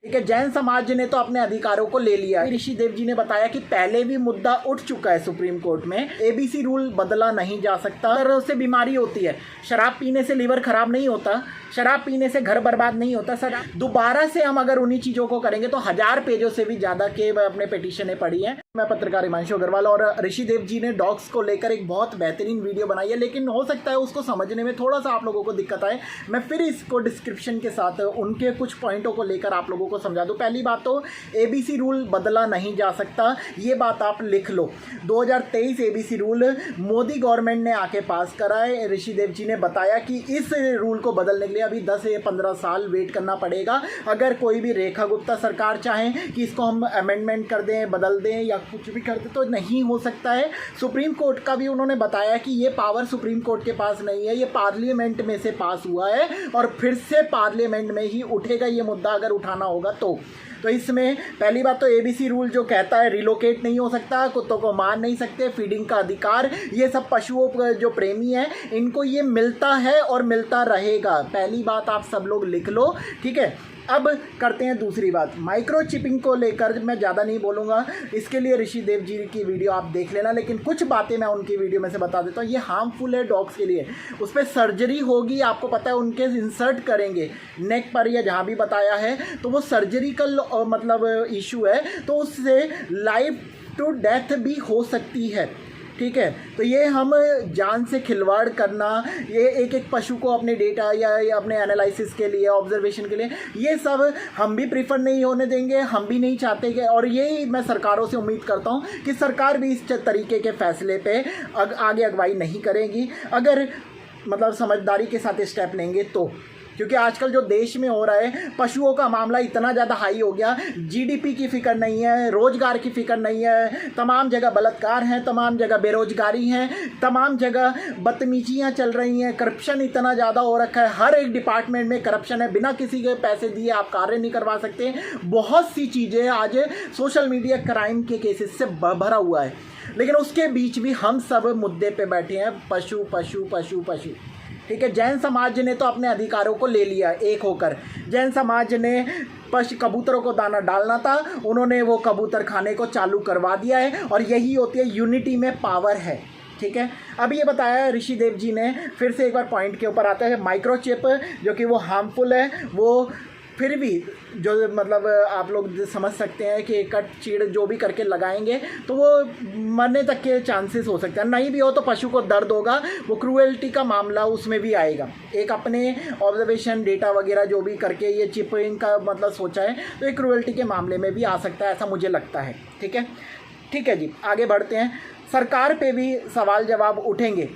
ठीक है, जैन समाज ने तो अपने अधिकारों को ले लिया। ऋषि देव जी ने बताया कि पहले भी मुद्दा उठ चुका है सुप्रीम कोर्ट में, एबीसी रूल बदला नहीं जा सकता। अगर उससे बीमारी होती है, शराब पीने से लीवर खराब नहीं होता, शराब पीने से घर बर्बाद नहीं होता। सर दोबारा से हम अगर उन्हीं चीज़ों को करेंगे तो 1000 पेजों से भी ज़्यादा के अपने पिटीशनें पढ़ी हैं। मैं पत्रकार हिमांशु अग्रवाल, और ऋषि देव जी ने डॉग्स को लेकर एक बहुत बेहतरीन वीडियो बनाई है, लेकिन हो सकता है उसको समझने में थोड़ा सा आप लोगों को दिक्कत आए। मैं फिर इसको डिस्क्रिप्शन के साथ उनके कुछ पॉइंटों को लेकर आप लोगों को समझा दूँ। पहली बात तो एबीसी रूल बदला नहीं जा सकता, ये बात आप लिख लो। 2023 एबीसी रूल मोदी गवर्नमेंट ने आके पास करा है। ऋषि देव जी ने बताया कि इस रूल को बदलने के लिए अभी 10 या 15 साल वेट करना पड़ेगा। अगर कोई भी रेखा गुप्ता सरकार चाहे कि इसको हम अमेंडमेंट कर दें, बदल दें या कुछ भी कर दें, तो नहीं हो सकता है। सुप्रीम कोर्ट का भी उन्होंने बताया कि ये पावर सुप्रीम कोर्ट के पास नहीं है, ये पार्लियामेंट में से पास हुआ है और फिर से पार्लियामेंट में ही उठेगा ये मुद्दा अगर उठाना होगा तो इसमें पहली बात तो एबीसी रूल जो कहता है रिलोकेट नहीं हो सकता, कुत्तों को मार नहीं सकते, फीडिंग का अधिकार, ये सब पशुओं पर जो प्रेमी हैं इनको ये मिलता है और मिलता रहेगा। पहली बात आप सब लोग लिख लो, ठीक है। अब करते हैं दूसरी बात, माइक्रोचिपिंग को लेकर मैं ज़्यादा नहीं बोलूँगा, इसके लिए ऋषि देव जी की वीडियो आप देख लेना, लेकिन कुछ बातें मैं उनकी वीडियो में से बता देता हूँ। ये हार्मफुल है डॉग्स के लिए, उस पर सर्जरी होगी, आपको पता है, उनके इंसर्ट करेंगे नेक पर या जहाँ भी बताया है, तो वो सर्जरिकल मतलब इशू है, तो उससे लाइफ टू डेथ भी हो सकती है, ठीक है। तो ये हम जान से खिलवाड़ करना, ये एक एक पशु को अपने डेटा या अपने एनालिसिस के लिए, ऑब्जर्वेशन के लिए, ये सब हम भी प्रीफर नहीं होने देंगे, हम भी नहीं चाहते कि, और यही मैं सरकारों से उम्मीद करता हूँ कि सरकार भी इस तरीके के फैसले पे आगे अगुवाई नहीं करेगी, अगर मतलब समझदारी के साथ स्टेप लेंगे तो। क्योंकि आजकल जो देश में हो रहा है, पशुओं का मामला इतना ज़्यादा हाई हो गया, जीडीपी की फ़िक्र नहीं है, रोज़गार की फ़िक्र नहीं है, तमाम जगह बलात्कार हैं, तमाम जगह बेरोजगारी हैं, तमाम जगह बदतमीजियाँ चल रही हैं, करप्शन इतना ज़्यादा हो रखा है, हर एक डिपार्टमेंट में करप्शन है, बिना किसी के पैसे दिए आप कार्य नहीं करवा सकते। बहुत सी चीज़ें आज सोशल मीडिया क्राइम के केसेस से भरा हुआ है, लेकिन उसके बीच भी हम सब मुद्दे पे बैठे हैं, पशु पशु पशु पशु, ठीक है। जैन समाज ने तो अपने अधिकारों को ले लिया एक होकर। जैन समाज ने कबूतरों को दाना डालना था, उन्होंने वो कबूतर खाने को चालू करवा दिया है, और यही होती है यूनिटी में पावर है, ठीक है। अब ये बताया ऋषि देव जी ने, फिर से एक बार पॉइंट के ऊपर आता है, माइक्रोचिप जो कि वो हार्मफुल है, वो फिर भी जो मतलब आप लोग समझ सकते हैं कि कट चीड़ जो भी करके लगाएंगे तो वो मरने तक के चांसेस हो सकते हैं, नहीं भी हो तो पशु को दर्द होगा, वो क्रूएल्टी का मामला उसमें भी आएगा। एक अपने ऑब्जर्वेशन डेटा वगैरह जो भी करके ये चिपिंग का मतलब सोचा है, तो एक क्रूएल्टी के मामले में भी आ सकता है, ऐसा मुझे लगता है, ठीक है। ठीक है जी, आगे बढ़ते हैं। सरकार पे भी सवाल जवाब उठेंगे,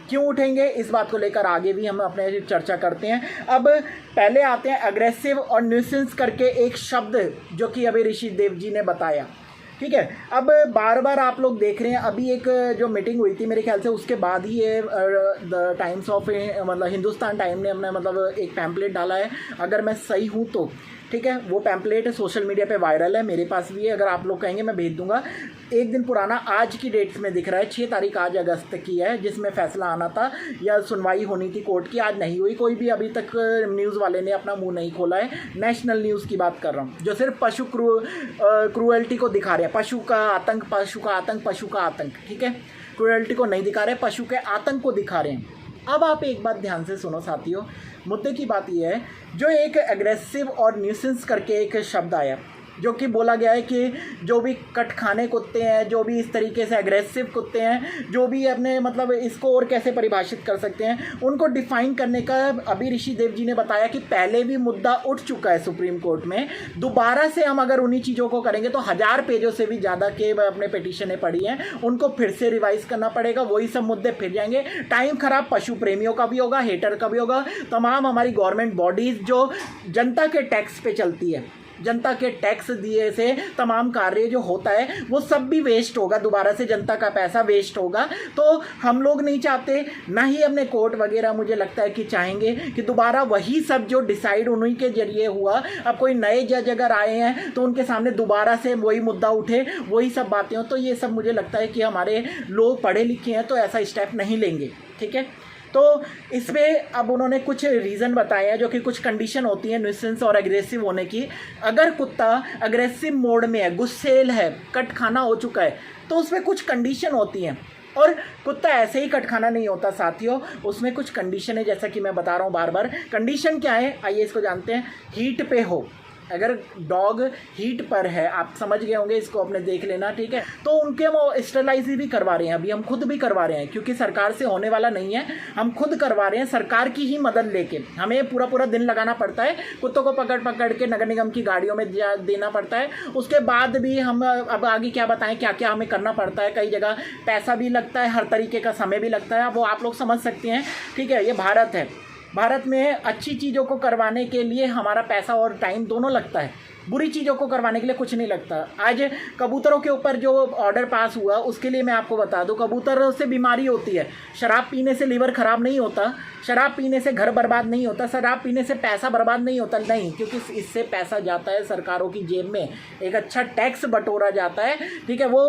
क्यों उठेंगे इस बात को लेकर आगे भी हम अपने चर्चा करते हैं। अब पहले आते हैं अग्रेसिव और न्यूसेंस करके एक शब्द जो कि अभी ऋषि देव जी ने बताया, ठीक है। अब बार बार आप लोग देख रहे हैं, अभी एक जो मीटिंग हुई थी मेरे ख्याल से उसके बाद ही ये द टाइम्स ऑफ मतलब हिंदुस्तान टाइम ने अपने मतलब एक पैम्पलेट डाला है, अगर मैं सही हूँ तो, ठीक है। वो पैम्पलेट सोशल मीडिया पे वायरल है, मेरे पास भी है, अगर आप लोग कहेंगे मैं भेज दूंगा। एक दिन पुराना, आज की डेट्स में दिख रहा है, 6 तारीख आज अगस्त की है, जिसमें फैसला आना था या सुनवाई होनी थी कोर्ट की, आज नहीं हुई। कोई भी अभी तक न्यूज़ वाले ने अपना मुंह नहीं खोला है। नेशनल न्यूज़ की बात कर रहा हूँ, जो सिर्फ पशु क्रूएल्टी को दिखा रहे हैं, पशु का आतंक, पशु का आतंक, पशु का आतंक, ठीक है। क्रूएल्टी को नहीं दिखा रहे, पशु के आतंक को दिखा रहे हैं। अब आप एक बात ध्यान से सुनो साथियों, मुद्दे की बात यह है, जो एक एग्रेसिव और न्यूसेंस करके एक शब्द आया, जो कि बोला गया है कि जो भी कट खाने कुत्ते हैं, जो भी इस तरीके से एग्रेसिव कुत्ते हैं, जो भी अपने मतलब इसको और कैसे परिभाषित कर सकते हैं, उनको डिफाइन करने का अभी ऋषि देव जी ने बताया कि पहले भी मुद्दा उठ चुका है सुप्रीम कोर्ट में। दोबारा से हम अगर उन्हीं चीज़ों को करेंगे तो 1000 पेजों से भी ज़्यादा के अपने पिटीशनें पड़ी हैं, उनको फिर से रिवाइज करना पड़ेगा, वही सब मुद्दे फिर जाएंगे। टाइम खराब पशु प्रेमियों का भी होगा, हेटर का भी होगा, तमाम हमारी गवर्नमेंट बॉडीज़ जो जनता के टैक्स पे चलती है, जनता के टैक्स दिए से तमाम कार्य जो होता है वो सब भी वेस्ट होगा, दोबारा से जनता का पैसा वेस्ट होगा। तो हम लोग नहीं चाहते, ना ही अपने कोर्ट वगैरह मुझे लगता है कि चाहेंगे कि दोबारा वही सब जो डिसाइड उन्हीं के जरिए हुआ, अब कोई नए जज अगर आए हैं तो उनके सामने दोबारा से वही मुद्दा उठे, वही सब बातें हो, तो ये सब मुझे लगता है कि हमारे लोग पढ़े लिखे हैं तो ऐसा स्टेप नहीं लेंगे, ठीक है। तो इसमें अब उन्होंने कुछ रीज़न बताए हैं, जो कि कुछ कंडीशन होती है न्यूसेंस और एग्रेसिव होने की। अगर कुत्ता अग्रेसिव मोड में है, गुस्सेल है, कट खाना हो चुका है, तो उसमें कुछ कंडीशन होती हैं। और कुत्ता ऐसे ही कटखाना नहीं होता साथियों, उसमें कुछ कंडीशन है, जैसा कि मैं बता रहा हूँ बार बार। कंडीशन क्या है, आइए इसको जानते हैं। हीट पे हो, अगर डॉग हीट पर है, आप समझ गए होंगे, इसको अपने देख लेना, ठीक है। तो उनके वो स्टरलाइज भी करवा रहे हैं, अभी हम खुद भी करवा रहे हैं, क्योंकि सरकार से होने वाला नहीं है, हम खुद करवा रहे हैं सरकार की ही मदद लेके। हमें पूरा पूरा दिन लगाना पड़ता है, कुत्तों को पकड़ पकड़ के नगर निगम की गाड़ियों में देना पड़ता है। उसके बाद भी हम अब आगे क्या बताएं, क्या क्या हमें करना पड़ता है। कई जगह पैसा भी लगता है, हर तरीके का समय भी लगता है, वो आप लोग समझ सकते हैं, ठीक है। ये भारत है, भारत में अच्छी चीज़ों को करवाने के लिए हमारा पैसा और टाइम दोनों लगता है, बुरी चीज़ों को करवाने के लिए कुछ नहीं लगता। आज कबूतरों के ऊपर जो ऑर्डर पास हुआ, उसके लिए मैं आपको बता दूं, कबूतरों से बीमारी होती है। शराब पीने से लीवर ख़राब नहीं होता, शराब पीने से घर बर्बाद नहीं होता, शराब पीने से पैसा बर्बाद नहीं होता, नहीं, क्योंकि इससे पैसा जाता है सरकारों की जेब में, एक अच्छा टैक्स बटोरा जाता है, ठीक है। वो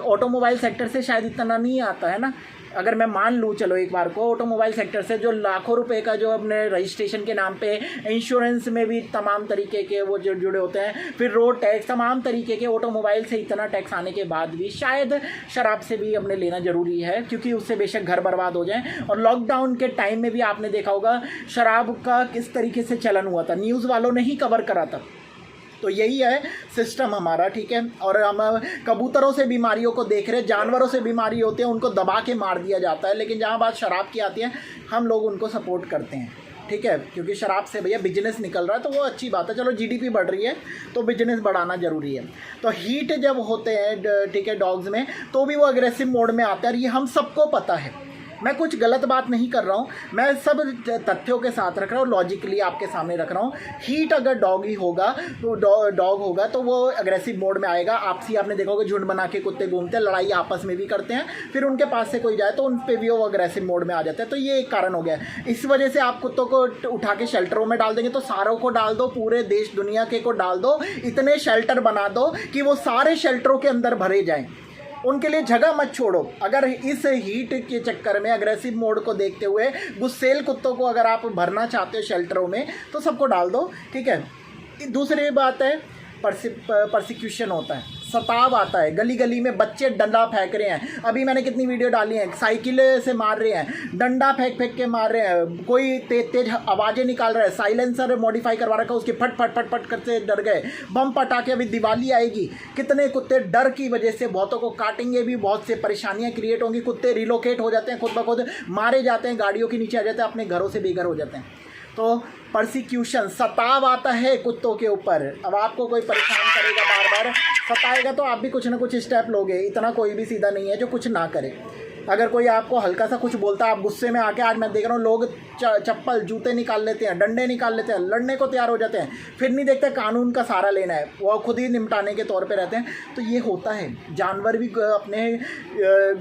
ऑटोमोबाइल सेक्टर से शायद इतना नहीं आता है ना, अगर मैं मान लूँ चलो एक बार को, ऑटोमोबाइल सेक्टर से जो लाखों रुपए का जो अपने रजिस्ट्रेशन के नाम पे, इंश्योरेंस में भी तमाम तरीके के वो जो जुड़े होते हैं, फिर रोड टैक्स, तमाम तरीके के ऑटोमोबाइल से इतना टैक्स आने के बाद भी शायद शराब से भी अपने लेना ज़रूरी है, क्योंकि उससे बेशक घर बर्बाद हो जाए। और लॉकडाउन के टाइम में भी आपने देखा होगा शराब का किस तरीके से चलन हुआ था, न्यूज़ वालों ने ही कवर करा था। तो यही है सिस्टम हमारा, ठीक है। और हम कबूतरों से बीमारियों को देख रहे हैं, जानवरों से बीमारी होती है, उनको दबा के मार दिया जाता है, लेकिन जहाँ बात शराब की आती है, हम लोग उनको सपोर्ट करते हैं, ठीक है, क्योंकि शराब से भैया बिजनेस निकल रहा है, तो वो अच्छी बात है। चलो जीडीपी बढ़ रही है तो बिजनेस बढ़ाना ज़रूरी है। तो हीट जब होते हैं, ठीक है, डॉग्स में, तो भी वो अग्रेसिव मोड में आते हैं, और ये हम सबको पता है। मैं कुछ गलत बात नहीं कर रहा हूँ, मैं सब तथ्यों के साथ रख रहा हूँ, लॉजिकली आपके सामने रख रहा हूँ। हीट अगर डॉग ही होगा, तो डॉग होगा तो वो अग्रेसिव मोड में आएगा। आपसी आपने देखा होगा, झुंड बना के कुत्ते घूमते हैं, लड़ाई आपस में भी करते हैं, फिर उनके पास से कोई जाए तो उन पर भी वो अग्रेसिव मोड में आ जाते हैं। तो ये एक कारण हो गया। इस वजह से आप कुत्तों को उठा के शेल्टरों में डाल देंगे, तो सारों को डाल दो, पूरे देश दुनिया के को डाल दो, इतने शेल्टर बना दो कि वो सारे शेल्टरों के अंदर भरे जाएँ, उनके लिए जगह मत छोड़ो। अगर इस हीट के चक्कर में अग्रेसिव मोड को देखते हुए गुस्सेल कुत्तों को अगर आप भरना चाहते हो शेल्टरों में, तो सबको डाल दो, ठीक है। दूसरी बात है, परसिक्यूशन होता है, सताव आता है, गली गली में बच्चे डंडा फेंक रहे हैं। अभी मैंने कितनी वीडियो डाली हैं, साइकिल से मार रहे हैं, डंडा फेंक फेंक के मार रहे हैं, कोई तेज तेज आवाज़ें निकाल रहा है, साइलेंसर मॉडिफाई करवा रखा है, उसके फट फट फट फट करते डर गए, बम पटाखे। अभी दिवाली आएगी, कितने कुत्ते डर की वजह से बहुतों को काटेंगे भी, बहुत से परेशानियाँ क्रिएट होंगी, कुत्ते रिलोकेट हो जाते हैं, खुद ब खुद मारे जाते हैं, गाड़ियों के नीचे आ जाते हैं, अपने घरों से बेघर हो जाते हैं। तो परसिक्यूशन, सताव आता है कुत्तों के ऊपर। अब आपको कोई परेशान करेगा, बार बार सताएगा, तो आप भी कुछ ना कुछ स्टेप लोगे। इतना कोई भी सीधा नहीं है जो कुछ ना करे। अगर कोई आपको हल्का सा कुछ बोलता है, आप गुस्से में आके, आज मैं देख रहा हूँ लोग चप्पल जूते निकाल लेते हैं, डंडे निकाल लेते हैं, लड़ने को तैयार हो जाते हैं, फिर नहीं देखते कानून का सहारा लेना है, वो खुद ही निपटाने के तौर पे रहते हैं। तो ये होता है, जानवर भी अपने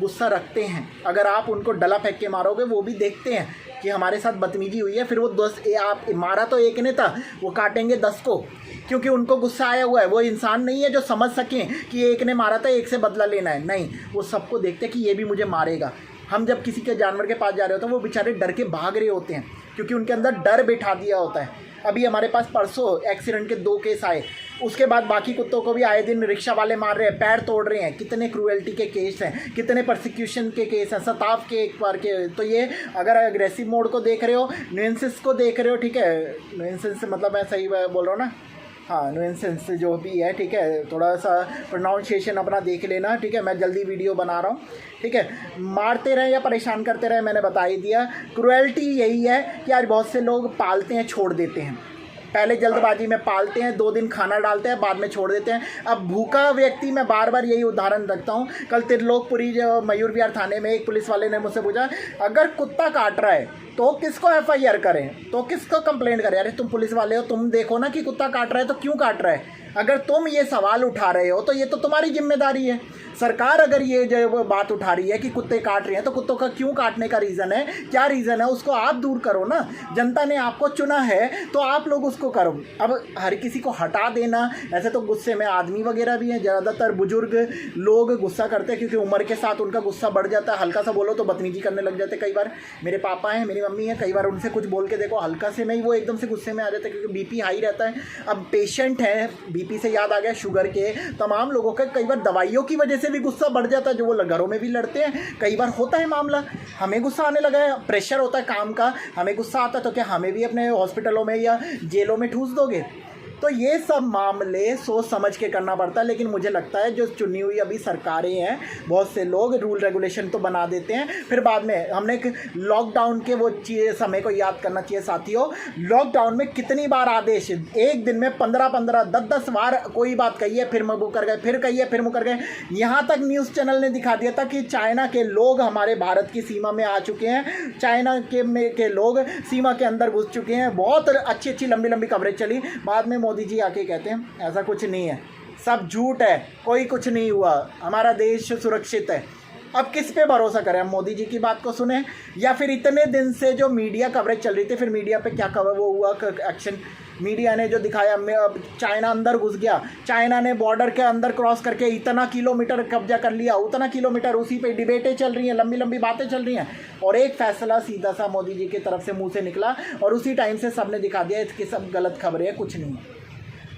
गुस्सा रखते हैं। अगर आप उनको डला फेंक के मारोगे, वो भी देखते हैं कि हमारे साथ बदतमीजी हुई है, फिर वो 10 आप मारा तो एक ने था, वो काटेंगे 10 को, क्योंकि उनको गुस्सा आया हुआ है। वो इंसान नहीं है जो समझ सकें कि एक ने मारा था, एक से बदला लेना है, नहीं, वो सबको देखते हैं कि ये भी मुझे मारेगा। हम जब किसी के जानवर के पास जा रहे होते हैं, वो बेचारे डर के भाग रहे होते हैं, क्योंकि उनके अंदर डर बिठा दिया होता है। अभी हमारे पास परसों एक्सीडेंट के 2 केस आए, उसके बाद बाकी कुत्तों को भी आए दिन रिक्शा वाले मार रहे हैं, पैर तोड़ रहे हैं, कितने क्रूएल्टी के केस हैं, कितने परसिक्यूशन के केस हैं, सताव के एक बार के। तो ये अगर अग्रेसिव मोड को देख रहे हो, न्यूएंसेस को देख रहे हो, ठीक है, न्यूएंसेस मतलब मैं सही बोल रहा हूँ ना, हाँ, न्यूएंसेस जो भी है, ठीक है, थोड़ा सा प्रोनाउंसिएशन अपना देख लेना, ठीक है। मैं जल्दी वीडियो बना रहा हूँ, ठीक है। मारते रहे या परेशान करते रहे, मैंने बता ही दिया। क्रूएल्टी यही है कि आज बहुत से लोग पालते हैं, छोड़ देते हैं। पहले जल्दबाजी में पालते हैं, 2 दिन खाना डालते हैं, बाद में छोड़ देते हैं। अब भूखा व्यक्ति, मैं बार बार यही उदाहरण रखता हूँ। कल त्रिलोकपुरी जो मयूर विहार थाने में एक पुलिस वाले ने मुझसे पूछा, अगर कुत्ता काट रहा है तो किसको FIR करें, तो किसको कंप्लेंट करें? अरे तुम पुलिस वाले हो, तुम देखो ना कि कुत्ता काट रहा है तो क्यों काट रहा है। अगर तुम ये सवाल उठा रहे हो तो ये तो तुम्हारी जिम्मेदारी है। सरकार अगर ये जो बात उठा रही है कि कुत्ते काट रहे हैं तो कुत्तों का क्यों काटने का रीज़न है, क्या रीज़न है, उसको आप दूर करो ना। जनता ने आपको चुना है तो आप लोग उसको करो। अब हर किसी को हटा देना, ऐसे तो गुस्से में आदमी वगैरह भी हैं, ज़्यादातर बुजुर्ग लोग गुस्सा करते हैं क्योंकि उम्र के साथ उनका गुस्सा बढ़ जाता है। हल्का सा बोलो तो बदतमीजी करने लग जाते हैं। कई बार मेरे पापा हैं, मेरी मम्मी है, कई बार उनसे कुछ बोल के देखो हल्का से में ही वो एकदम से गुस्से में आ जाते हैं क्योंकि बीपी हाई रहता है। अब पेशेंट हैं, बीपी से याद आ गया, शुगर के तमाम लोगों का कई बार दवाइयों की वजह से भी गुस्सा बढ़ जाता है, जो वो घरों में भी लड़ते हैं। कई बार होता है मामला, हमें गुस्सा आने लगा है, प्रेशर होता है काम का, हमें गुस्सा आता है, तो क्या हमें भी अपने हॉस्पिटलों में या जेलों में ठूस दोगे? तो ये सब मामले सोच समझ के करना पड़ता है। लेकिन मुझे लगता है जो चुनी हुई अभी सरकारें हैं, बहुत से लोग रूल रेगुलेशन तो बना देते हैं, फिर बाद में हमने एक लॉकडाउन के वो समय को याद करना चाहिए साथियों। लॉकडाउन में कितनी बार आदेश, एक दिन में 15-15, 10-10 बार कोई बात कही है, फिर मुकर कर गए, फिर कही है, फिर मुकर गए। यहाँ तक न्यूज़ चैनल ने दिखा दिया था कि चाइना के लोग हमारे भारत की सीमा में आ चुके हैं, चाइना के लोग सीमा के अंदर घुस चुके हैं। बहुत अच्छी अच्छी लंबी लंबी कवरेज चली। बाद में मोदी जी आके कहते हैं ऐसा कुछ नहीं है, सब झूठ है, कोई कुछ नहीं हुआ, हमारा देश सुरक्षित है। अब किस पे भरोसा करें, हम मोदी जी की बात को सुने या फिर इतने दिन से जो मीडिया कवरेज चल रही थी, फिर मीडिया पे क्या कवर वो हुआ एक्शन, मीडिया ने जो दिखाया, अब चाइना अंदर घुस गया, चाइना ने बॉर्डर के अंदर क्रॉस करके इतना किलोमीटर कब्जा कर लिया, उतना किलोमीटर, उसी पे डिबेटें चल रही हैं, लंबी लंबी बातें चल रही हैं, और एक फैसला सीधा सा मोदी जी की तरफ से मुंह से निकला और उसी टाइम से सबने दिखा दिया इसकी सब गलत खबरें हैं, कुछ नहीं है।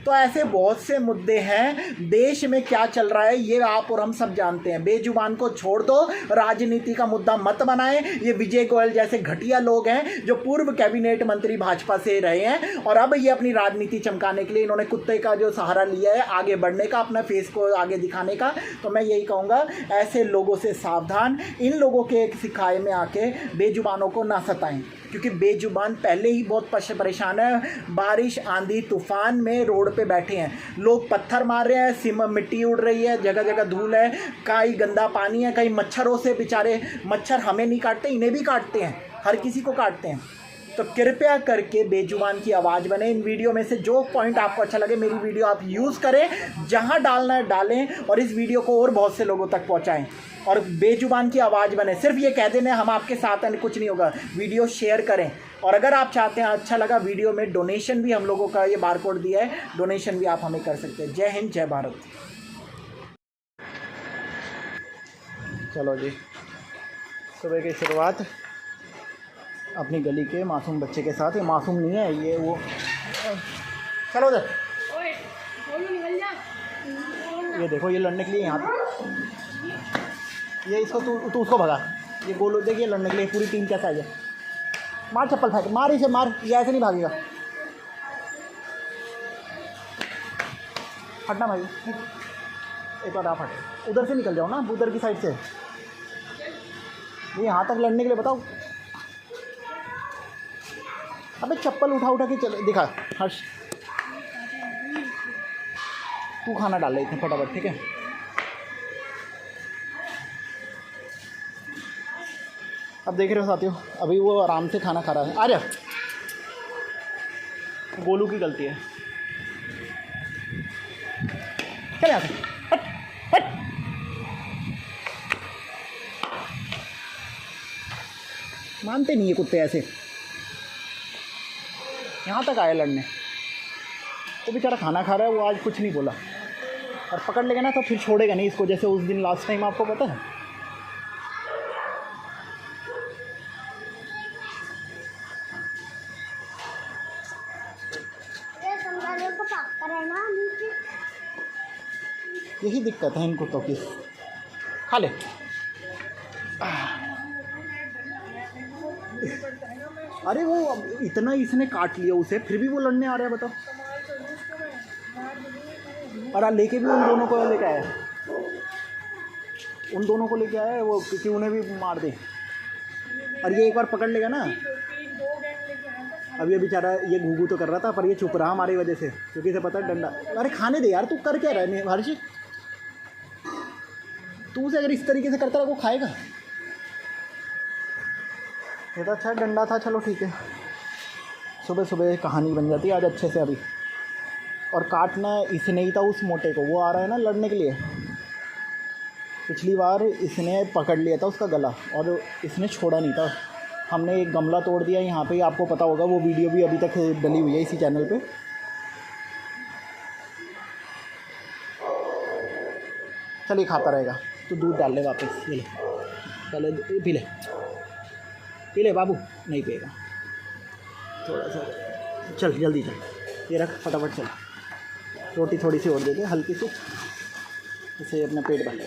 तो ऐसे बहुत से मुद्दे हैं, देश में क्या चल रहा है ये आप और हम सब जानते हैं। बेजुबान को छोड़ दो, राजनीति का मुद्दा मत बनाएं। ये विजय गोयल जैसे घटिया लोग हैं जो पूर्व कैबिनेट मंत्री भाजपा से रहे हैं और अब ये अपनी राजनीति चमकाने के लिए इन्होंने कुत्ते का जो सहारा लिया है आगे बढ़ने का, अपना फेस को आगे दिखाने का। तो मैं यही कहूँगा, ऐसे लोगों से सावधान, इन लोगों के सिखाए में आके बेजुबानों को ना सताएं, क्योंकि बेजुबान पहले ही बहुत परेशान है। बारिश, आंधी, तूफान में रोड पे बैठे हैं, लोग पत्थर मार रहे हैं, मिट्टी उड़ रही है, जगह जगह धूल है, कहीं गंदा पानी है, कहीं मच्छरों से बेचारे, मच्छर हमें नहीं काटते, इन्हें भी काटते हैं, हर किसी को काटते हैं। तो कृपया करके बेजुबान की आवाज़ बने। इन वीडियो में से जो पॉइंट आपको अच्छा लगे, मेरी वीडियो आप यूज़ करें, जहां डालना है डालें और इस वीडियो को और बहुत से लोगों तक पहुंचाएं और बेजुबान की आवाज़ बने। सिर्फ ये कह देना हम आपके साथ हैं, कुछ नहीं होगा। वीडियो शेयर करें और अगर आप चाहते हैं, अच्छा लगा वीडियो में, डोनेशन भी हम लोगों का ये बारकोड दिया है, डोनेशन भी आप हमें कर सकते हैं। जय हिंद, जय भारत। चलो जी, सुबह की शुरुआत अपनी गली के मासूम बच्चे के साथ। ये मासूम नहीं है, ये वो, चलो उधर, ये देखो ये लड़ने के लिए यहाँ, ये इसको तू उसको भगा, ये गोलू देखिए लड़ने के लिए पूरी टीम कैसा है। मार चप्पल फेंक, मार इसे, मार, ये ऐसे नहीं भागेगा। हटना भाई, एक बार आप हटे, उधर से निकल जाओ ना, उधर की साइड से। ये यहाँ तक लड़ने के लिए बताओ। अबे चप्पल उठा उठा के चल, दिखा हर्ष, तू खाना डाल ले इतने फटाफट, ठीक है। अब देख रहे हो साथियों, अभी वो आराम से खाना खा रहा है। आ जा, गोलू की गलती है, चल यहाँ से, हट हट। मानते नहीं है कुत्ते ऐसे, यहाँ तक आए लड़ने। वो बेचारा खाना खा रहा है, वो आज कुछ नहीं बोला, और पकड़ लेगा ना तो फिर छोड़ेगा नहीं इसको, जैसे उस दिन लास्ट टाइम, आपको पता है। यही दिक्कत है इन कुत्तों की। खा ले, अरे वो इतना इसने काट लिया उसे, फिर भी वो लड़ने आ रहा है, बताओ। और लेके भी उन दोनों को लेके आया, उन दोनों को लेके आया है वो, क्योंकि उन्हें भी मार दे। और ये एक बार पकड़ लेगा ना, अब ये बेचारा ये घूघू तो कर रहा था, पर ये चुप रहा हमारी वजह से, क्योंकि इसे पता है डंडा। अरे खाने दे यार, तू कर क्या रहा है हर्ष, तू उसे अगर इस तरीके से करता रहा वो खाएगा। ये तो अच्छा डंडा था, चलो ठीक है, सुबह सुबह कहानी बन जाती है आज अच्छे से। अभी और काटना इसने ही था उस मोटे को, वो आ रहा है ना लड़ने के लिए। पिछली बार इसने पकड़ लिया था उसका गला और इसने छोड़ा नहीं था। हमने एक गमला तोड़ दिया यहाँ पे, आपको पता होगा, वो वीडियो भी अभी तक डली हुई है इसी चैनल पे। चलिए खाता रहेगा तो दूध डाल ले वापस, ये ले पहले पी ले, पी ले बाबू। नहीं पिएगा, थोड़ा सा, चल जल्दी चल, ये रख फटाफट चल। रोटी थोड़ी सी और दे दे हल्की सी, इसे अपना पेट भर ले।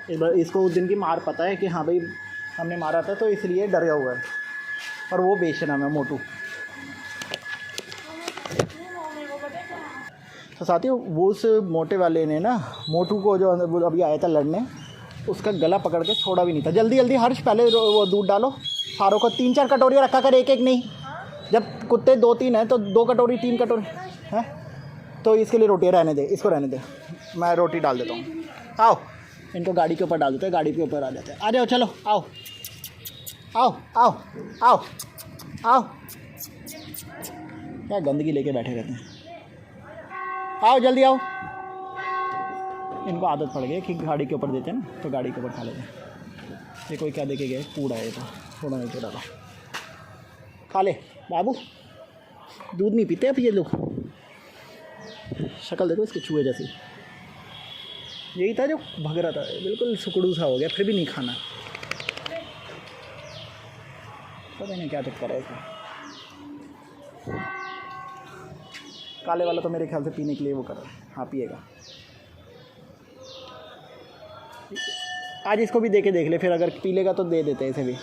इस बार इसको उस दिन की मार पता है कि हाँ भाई हमने मारा था, तो इसलिए डरा हुआ है। और वो बेशरम है मोटू। तो साथियों वो उस मोटे वाले ने ना मोटू को, जो अभी आया था लड़ने, उसका गला पकड़ के छोड़ा भी नहीं था। जल्दी जल्दी हर्ष, पहले वो दूध डालो सारों को। 3-4 कटोरियाँ रखा कर, एक एक नहीं। जब कुत्ते 2-3 हैं तो 2 कटोरी 3 कटोरी हैं, तो इसके लिए रोटियाँ रहने दे, इसको रहने दे, मैं रोटी डाल देता हूँ। आओ इनको गाड़ी के ऊपर डाल देते हैं, गाड़ी के ऊपर आ जाते हैं। आ जाओ चलो, आओ आओ आओ आओ आओ। क्या गंदगी लेके बैठे रहते हैं, आओ जल्दी आओ। इनको आदत पड़ गई कि गाड़ी के ऊपर देते हैं ना, तो गाड़ी के ऊपर खा लेते हैं। ये कोई क्या देखे गए, कूड़ा है तो थोड़ा नहीं छोड़ा था। खा ले बाबू, दूध नहीं पीते अब ये लोग। शक्ल देखो इसके, चूहे जैसी। यही था जो भग रहा था, बिल्कुल सुकड़ू सा हो गया, फिर भी नहीं खाना। पता नहीं क्या चक्कर है इसका। काले वाला तो मेरे ख्याल से पीने के लिए वो कर रहा है। हाँ पिएगा। आज इसको भी दे के देख ले, फिर अगर पी लेगा तो दे देते हैं इसे भी।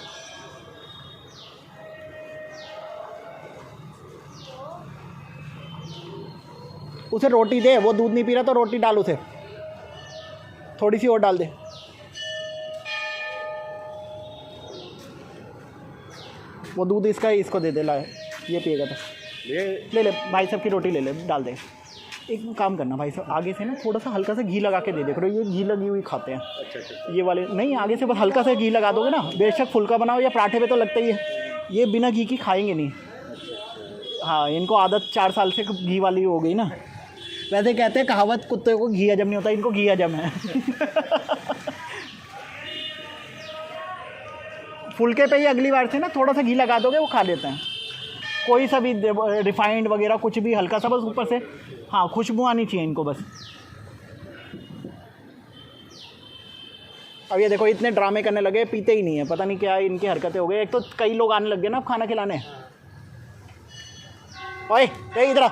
उसे रोटी दे, वो दूध नहीं पी रहा तो रोटी डाल उसे, थोड़ी सी और डाल दे। वो दूध इसका ही, इसको दे दे, ला ये पिएगा तो ले ले भाई साहब की रोटी ले ले, डाल दे। एक काम करना भाई साहब, आगे से ना थोड़ा सा हल्का सा घी लगा के दे दे करो। ये घी लगी हुई खाते हैं। अच्छा। ये वाले नहीं, आगे से बस हल्का सा घी लगा दोगे ना, बेशक फुल्का बनाओ या पराठे पे तो लगता ही है। ये बिना घी की खाएंगे नहीं। हाँ इनको आदत 4 साल से घी वाली हो गई ना। वैसे कहते हैं कहावत, कुत्ते को घी हजम नहीं होता, इनको घी हजम है। फुल्के पे ही अगली बार से ना थोड़ा सा घी लगा दोगे, वो खा लेते हैं। कोई सा भी रिफाइंड वगैरह कुछ भी, हल्का सा बस ऊपर से, हाँ खुशबू आनी चाहिए इनको बस। अब ये देखो इतने ड्रामे करने लगे, पीते ही नहीं है, पता नहीं क्या इनकी हरकतें हो गई। एक तो कई लोग आने लग गए ना खाना खिलाने। ओए इधर आ।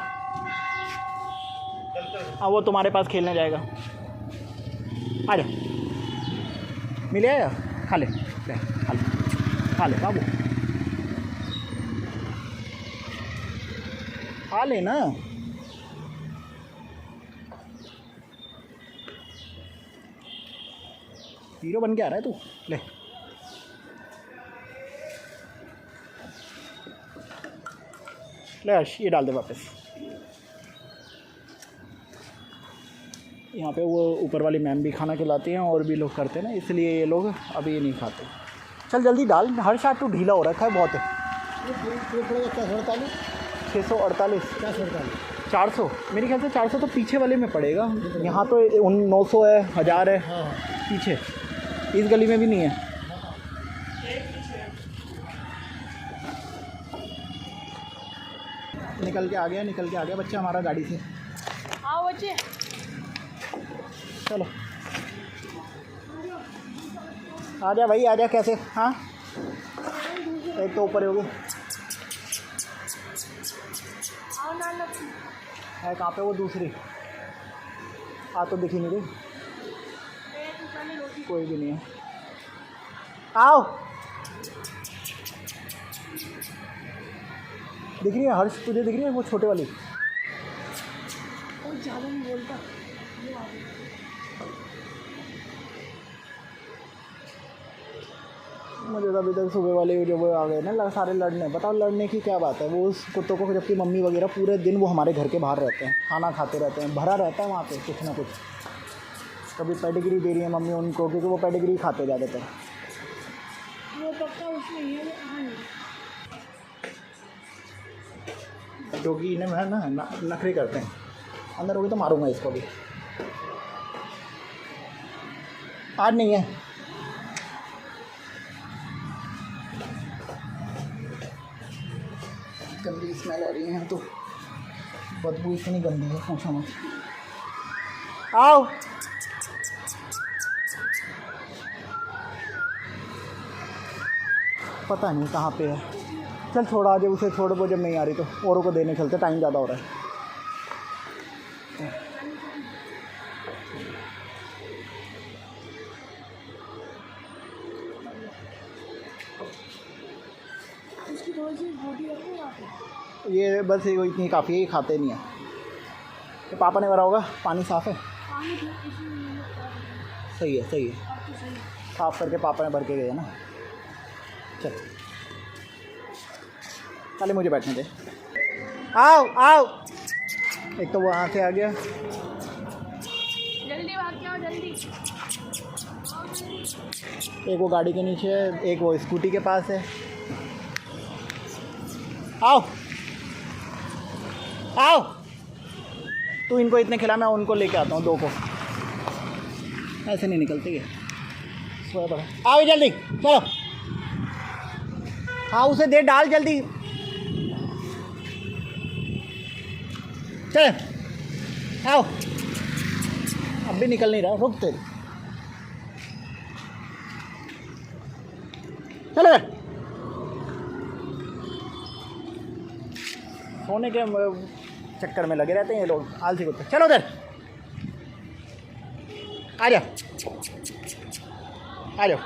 हाँ वो तुम्हारे पास खेलने जाएगा, आ जा। मिले या खा ले, खा ले, खा ले बाबू, खा ले ना। हीरो बन के आ रहा है तू, ले। ले अर्श, ये डाल दे वापस। यहाँ पे वो ऊपर वाली मैम भी खाना खिलाती हैं और भी लोग करते हैं ना, इसलिए ये लोग अभी नहीं खाते। चल जल्दी डाल, हर शाट तो ढीला हो रखा है बहुत है। 648 400 मेरे ख्याल से 400 तो पीछे वाले में पड़ेगा। यहाँ तो 900 है, 1000 है। हाँ। पीछे इस गली में भी नहीं है। निकल के आ गया बच्चा हमारा गाड़ी से। हाँ बच्चे चलो आ जा भाई, आ जा। कैसे? हाँ एक तो ऊपर हो गई है, कहाँ पे वो दूसरी? आ तो दिखी नहीं रही, कोई भी नहीं है। आओ, दिख रही है हर्ष? तुझे दिख रही है वो छोटे वाली? कोई ज़्यादा नहीं बोलता। मुझे तो अभी तक सुबह वाले जो वो आ गए ना सारे लड़ने। बताओ लड़ने की क्या बात है? वो उस कुत्तों को, जबकि मम्मी वगैरह पूरे दिन वो हमारे घर के बाहर रहते हैं, खाना खाते रहते हैं, भरा रहता है वहाँ पे कुछ ना कुछ। कभी पेडिग्री दे रही है मम्मी उनको, क्योंकि वो पेडिग्री खाते ज़्यादातर। वो पक्का उसमें है। हाँ क्योंकि इन्हें मैं ना नखरे करते हैं। अंदर होगी तो मारूंगा इसको भी। आज नहीं है। गंदी स्मेल आ रही है तो बदबू इतनी गंदी है, पूछो मत। आओ पता नहीं कहाँ पे है। चल छोड़ा, आज उसे छोड़, वो जब नहीं आ रही तो औरों को देने चलते, टाइम ज़्यादा हो रहा है। उसकी थोड़ी सी रोटी रखो यहाँ पे। ये बस ये इतनी काफ़ी है, ये खाते नहीं है। तो पापा ने भरा होगा, पानी साफ़ है। पानी तो इसमें नहीं लगता है। सही है, सही है। अब तो सही है। साफ़ करके पापा ने भर के गए ना। चल पहले मुझे बैठने दे। आओ आओ, एक तो वो वहाँ से आ गया। जल्दी भाग के आओ, जल्दी। एक वो गाड़ी के नीचे है, एक वो स्कूटी के पास है। आओ आओ, तू इनको इतने खिला, मैं उनको लेके आता हूँ 2 को। ऐसे नहीं निकलती है। सोया पड़ा। आओ जल्दी, चलो। हाँ उसे दे, डाल जल्दी। चल आओ, अब भी निकल नहीं रहा, रुक तेरे। चलो सोने के चक्कर में लगे रहते हैं ये लोग, आलसी कुत्ते। चलो उधर आ जाओ, आ जाओ।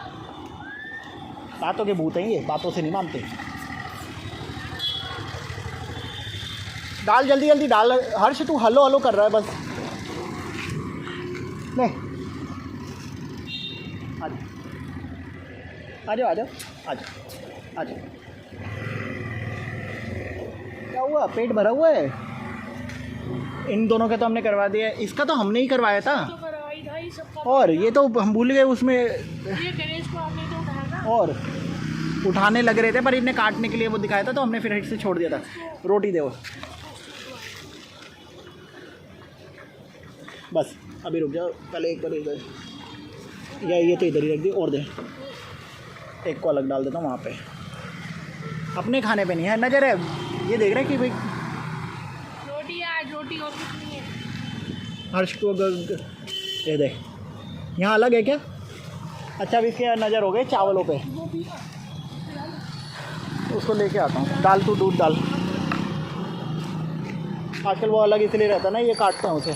बातों के भूत हैं ये, बातों से नहीं मानते। डाल जल्दी जल्दी डाल। हर्ष तू हलो हलो कर रहा है बस। ले आ जाओ आ जाओ आ जाओ आ जाओ। क्या हुआ, पेट भरा हुआ है? इन दोनों के तो हमने करवा दिया, इसका तो हमने ही करवाया था। तो करवाई था ये सब। और ये तो हम भूल गए उसमें। ये गणेश को आपने तो उठाया था। और उठाने लग रहे थे पर इन्हें काटने के लिए वो दिखाया था, तो हमने फिर हिट से छोड़ दिया था। रोटी दे वो, बस अभी रुक जाओ। पहले एक बार इधर, या ये तो इधर ही रख दी, और दे। एक को अलग डाल देता हूँ वहाँ पे। अपने खाने पे नहीं है नजर है, ये देख रहे हैं कि भाई रोटी है आज, रोटी और कुछ नहीं है। हर्ष को ये देख, यहाँ अलग है क्या? अच्छा अभी इसके नज़र हो गए चावलों पे। उसको लेके आता हूँ। डाल तू दूध डाल। आजकल वो अलग इसलिए रहता है ना, ये काटते हैं उसे।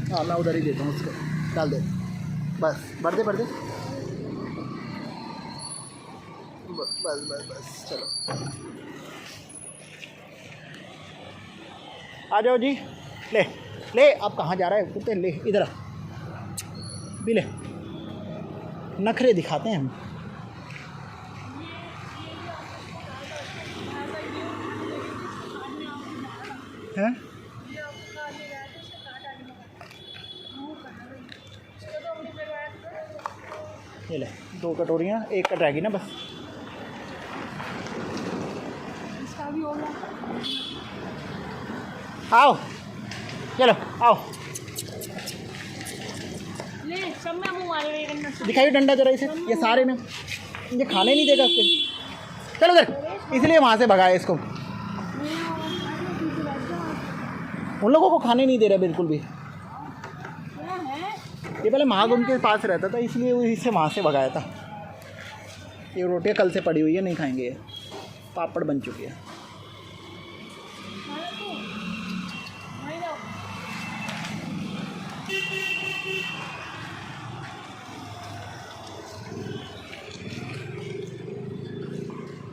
हाँ मैं उधर ही देता हूँ उसको। डाल दे बस, भर दे भर दे। बस बस बस बस, चलो आ जाओ जी। ले ले, अब कहाँ जा रहा है कुत्ते? ले इधर आ भी, ले। नखरे दिखाते हैं हम। हैं? ये ले 2 कटोरियाँ, 1 कट रहेगी ना बस। इसका भी होगा। आओ चलो आओ, ले सब में मुँह मारे हुए करना। दिखाइए डंडा जरा इसे। ये सारे में ये खाने नहीं देगा उसके। चलो उधर, इसलिए वहाँ से भगाया इसको। उन लोगों को खाने नहीं दे रहा बिल्कुल भी। ये पहले महागुम के पास रहता था, इसलिए वो इससे वहाँ से भगाया था। ये रोटियाँ कल से पड़ी हुई है, नहीं खाएंगे। ये पापड़ बन चुकी है।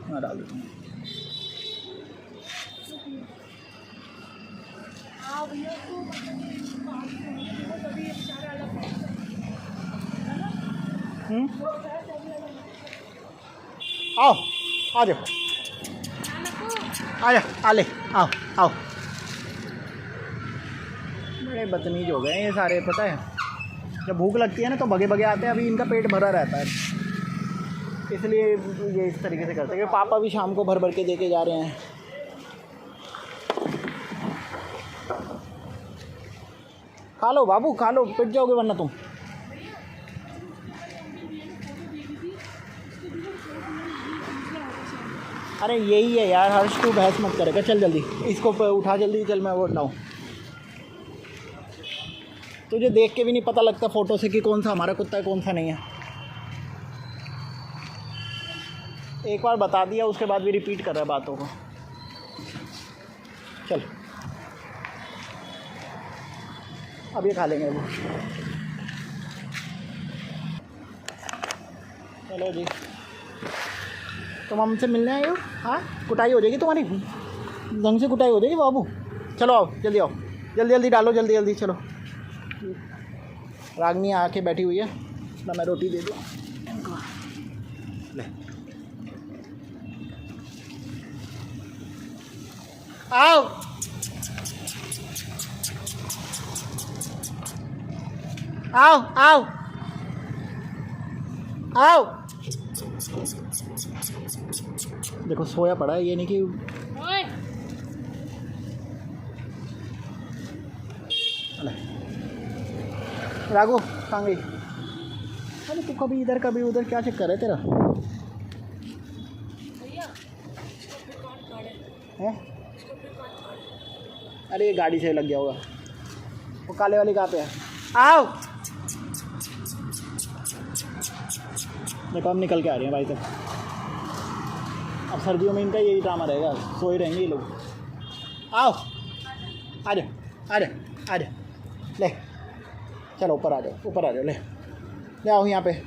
हाँ डाल देता हूँ। आओ आ जाओ आ जाओ, आ ले आओ आओ। बड़े बदतमीज हो गए हैं ये सारे, पता है। जब भूख लगती है ना तो भगे भगे आते हैं। अभी इनका पेट भरा रहता है, इसलिए ये इस तरीके से करते हैं। कि पापा भी शाम को भर भर के दे के जा रहे हैं। खा लो बाबू, खा लो, पिट जाओगे वरना तुम। अरे यही है यार हर्ष, तू बहस मत करेगा। चल जल्दी इसको उठा, जल्दी चल, मैं वो लाऊं। तुझे देख के भी नहीं पता लगता फ़ोटो से कि कौन सा हमारा कुत्ता है कौन सा नहीं है। एक बार बता दिया उसके बाद भी रिपीट कर रहा है बातों को। चल अब ये खा लेंगे वो। चलो जी, तुम हमसे मिलने आए हो? हाँ, कुटाई हो जाएगी तुम्हारी, ढंग से कुटाई हो जाएगी बाबू। चलो आओ, जल्दी आओ, जल्दी जल्दी डालो, जल्दी जल्दी चलो। रागनी आके बैठी हुई है ना, मैं रोटी दे दूँ इनको। ले आओ, आओ आओ आओ। देखो सोया पड़ा है, ये नहीं कि ओए, राघु कहाँ गई? अरे तू कभी इधर कभी उधर, क्या चक्कर है तेरा? भैया इसको पे कौन काटे? है? इसको पे कौन काटे? अरे ये गाड़ी से लग गया होगा। वो काले वाली कहाँ पे है? आओ। देखो हम निकल के आ रहे हैं भाई तक। अब सर्दियों में इनका यही ड्रामा रहेगा, सोए रहेंगे ये लोग। आओ, आ जाओ आ जाओ आ जाओ, ले चलो ऊपर आ जाओ, ऊपर आ जाओ, ले आओ यहाँ पे।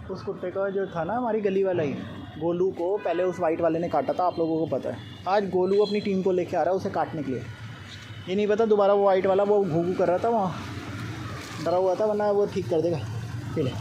उस कुत्ते का जो था ना, हमारी गली वाला ही, गोलू को पहले उस वाइट वाले ने काटा था, आप लोगों को पता है। आज गोलू अपनी टीम को लेके आ रहा है उसे काटने के लिए। ये नहीं पता दोबारा वो वाइट वाला वो घू कर रहा था वहाँ, डरा हुआ था, वरना वो ठीक कर देगा। पहले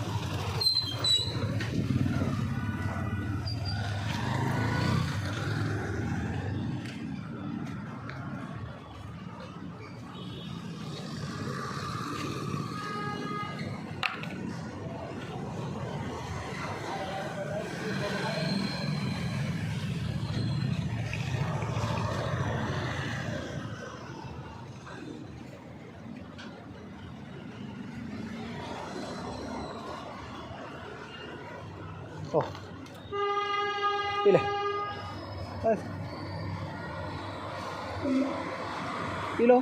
ओह पी ले, बस पी लो।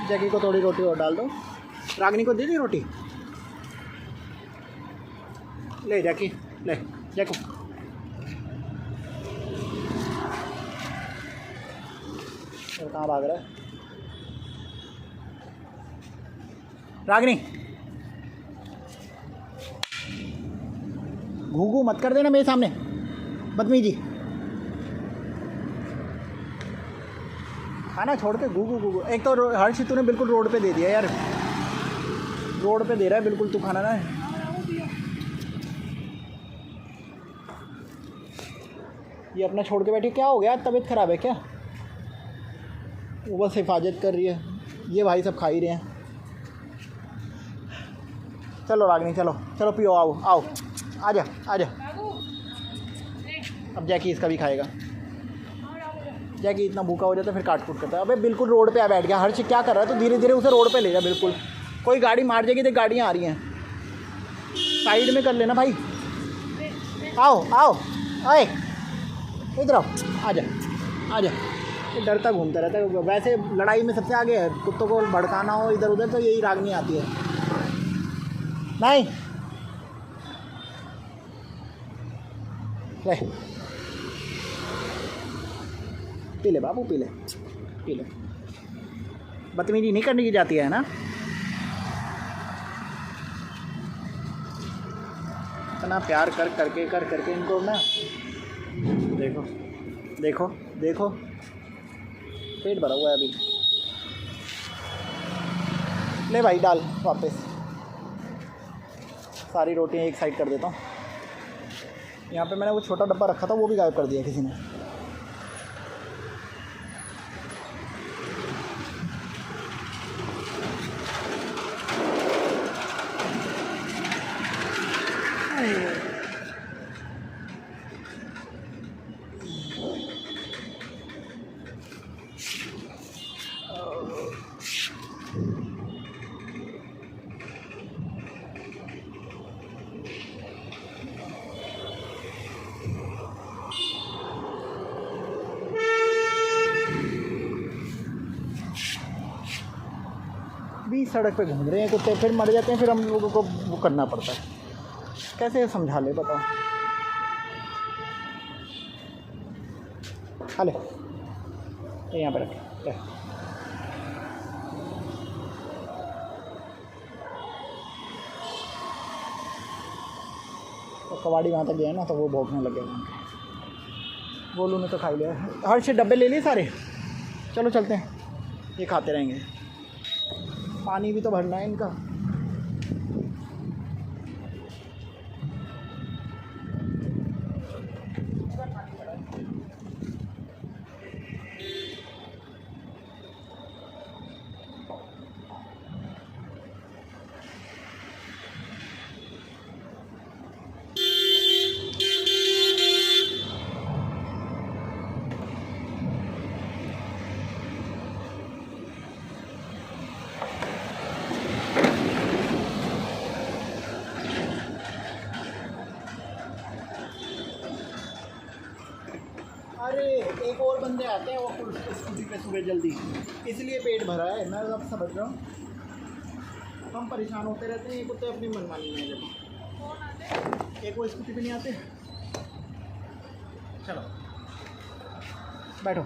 जैकी को थोड़ी रोटी और डाल दो, रागनी को दे दी रोटी। ले जैकी, ले जैको, और कहाँ भाग रहा है रागनी? घूघू मत कर देना मेरे सामने, बदतमीजी। खाना छोड़ के घूघू घूघू। एक तो हर्ष तूने बिल्कुल रोड पे दे दिया यार, रोड पे दे रहा है बिल्कुल तू खाना ना। ये अपना छोड़ के बैठी, क्या हो गया? तबीयत ख़राब है क्या? वो बस हिफाजत कर रही है, ये भाई सब खा ही रहे हैं। चलो रागनी चलो चलो पियो, आओ आओ, आजा आजा। अब जैकी इसका भी खाएगा। जैकी इतना भूखा हो जाता है फिर काट कूट करता है। अबे बिल्कुल रोड पे आ बैठ गया। हर्ष क्या कर रहा है? तो धीरे धीरे उसे रोड पे ले जा, बिल्कुल कोई गाड़ी मार जाएगी। तो गाड़ियाँ आ रही हैं, साइड में कर लेना भाई। आओ आओ, आए इधर आओ, आजा आजा। ये डरता घूमता रहता है। वैसे लड़ाई में सबसे आगे है, कुत्तों को भड़काना हो इधर उधर तो यही रागनी आती है। नहीं ले, पी ले बाबू, पी ले पी ले। बदतमीजी नहीं करने की जाती है ना। इतना प्यार कर करके इनको ना, देखो देखो देखो, पेट भरा हुआ है अभी। ले भाई डाल वापस, सारी रोटियां एक साइड कर देता हूँ। यहाँ पे मैंने वो छोटा डब्बा रखा था, वो भी गायब कर दिया किसी ने। भी सड़क पे घूम रहे हैं कुत्ते, फिर मर जाते हैं, फिर हम लोगों को वो करना पड़ता है। कैसे समझा ले बताओ। हाले ये यहाँ पे रखे, तो कबाड़ी वहाँ तक गया ना, तो वो भौंकने लगे। गोलू ने तो खा लिया। हर से डब्बे ले लिए सारे, चलो चलते हैं, ये खाते रहेंगे। पानी भी तो भरना है इनका। अरे एक और बंदे आते हैं वो स्कूटी पे सुबह जल्दी, इसलिए पेट भरा है। मैं अब समझ रहा हूँ, हम परेशान होते रहते हैं, ये कुत्ते अपनी मनमानी में जब एक वो स्कूटी पे नहीं आते। चलो बैठो।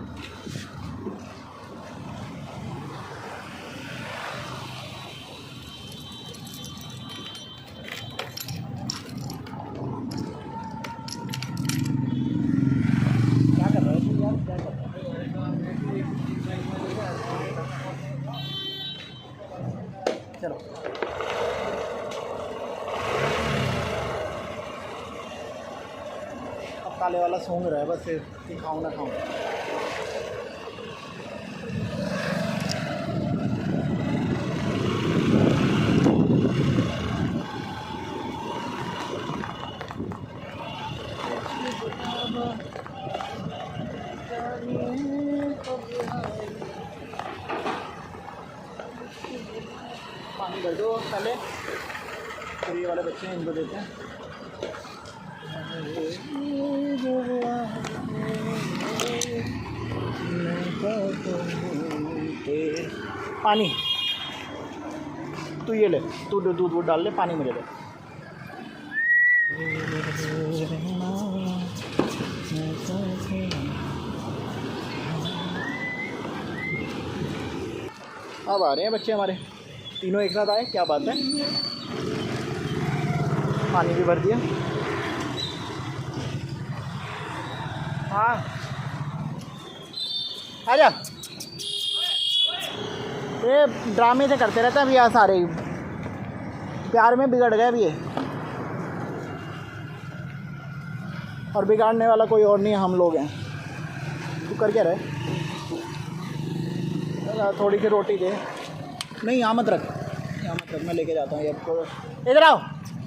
चलो अब काले वाला सूंघ रहा है बस, कि खाऊं ना खाऊं। पानी भर दो पहले, फिर ये वाले बच्चे हैं इनको देते हैं। पानी तू ये ले, तू दूध वूध डाल ले, पानी मुझे दे। अब आ रहे हैं बच्चे हमारे, तीनों एक साथ आए, क्या बात है। पानी भी भर दिया। हाँ आजा, ये ड्रामे से करते रहते हैं अभी, यहाँ सारे प्यार में बिगड़ गए अभी ये, और बिगाड़ने वाला कोई और नहीं, हम लोग हैं। तू कर क्या रहे, थोड़ी सी रोटी दे। नहीं यहाँ मत रख, यहाँ मत रख, मैं लेके जाता हूँ आपको। इधर आओ,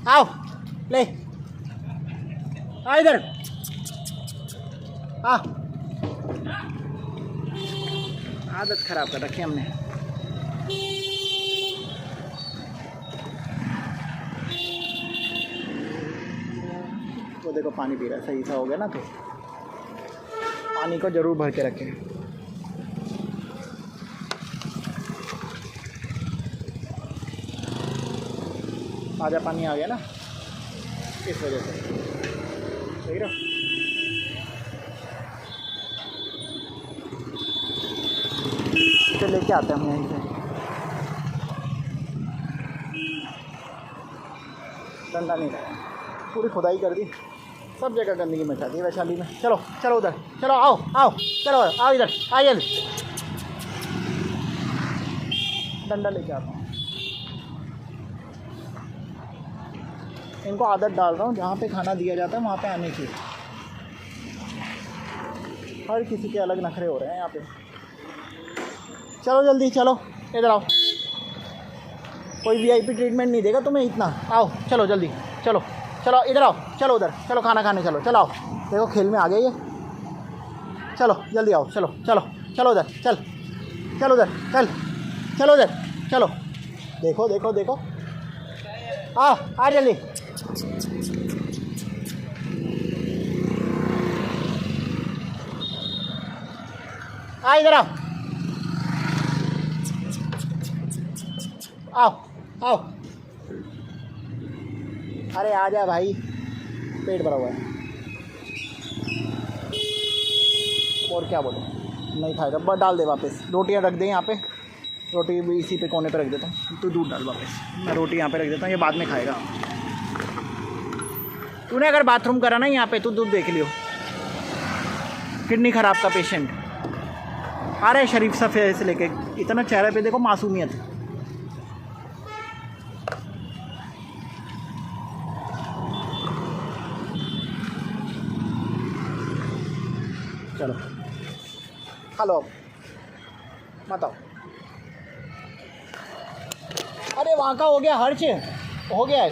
आओ ले आ इधर आ। आदत ख़राब कर रखी हमने। वो देखो पानी पी रहा है, सही सा हो गया ना। तो पानी को ज़रूर भर के रखें। ताज़ा पानी आ गया ना, इस वजह से। सही रहा। तो से लेके आते हैं हम यहीं से। डंडा नहीं रहा, पूरी खुदाई कर दी, सब जगह गंदगी मचा दी वैशाली में। चलो चलो उधर, चलो आओ आओ, चलो आओ इधर, आइए डंडा लेके आता हूँ। इनको आदत डाल रहा हूँ, जहाँ पे खाना दिया जाता है वहाँ पे आने की। हर किसी के अलग नखरे हो रहे हैं यहाँ पे। चलो जल्दी चलो, इधर आओ, कोई वीआईपी ट्रीटमेंट नहीं देगा तुम्हें इतना। आओ चलो जल्दी, चलो चलो इधर आओ, चलो उधर, चलो खाना खाने चलो, चलो आओ, देखो खेल में आ गए ये। चलो जल्दी आओ, चलो चलो चलो उधर, चल चलो उधर, चल चलो उधर, चलो देखो देखो देखो, आओ आ जल्दी। आ इधर आओ, आओ आओ, अरे आ जा भाई, पेट भरा हुआ है। और क्या बोलो, नहीं खाएगा, बस डाल दे वापस। रोटियां रख दे यहाँ पे, रोटी भी इसी पे कोने पे रख देता हूँ, तू दूध डाल वापस। मैं रोटी यहाँ पे रख देता हूँ, ये बाद में खाएगा। तूने अगर बाथरूम करा ना यहाँ पे, तू दूध देख लियो। किडनी खराब का पेशेंट आ रहा है शरीफ सा फेस लेके, इतना चेहरे पे देखो मासूमियत। चलो खा लो अब, मत आओ। अरे वहाँ का हो गया, हर्ष हो गया है।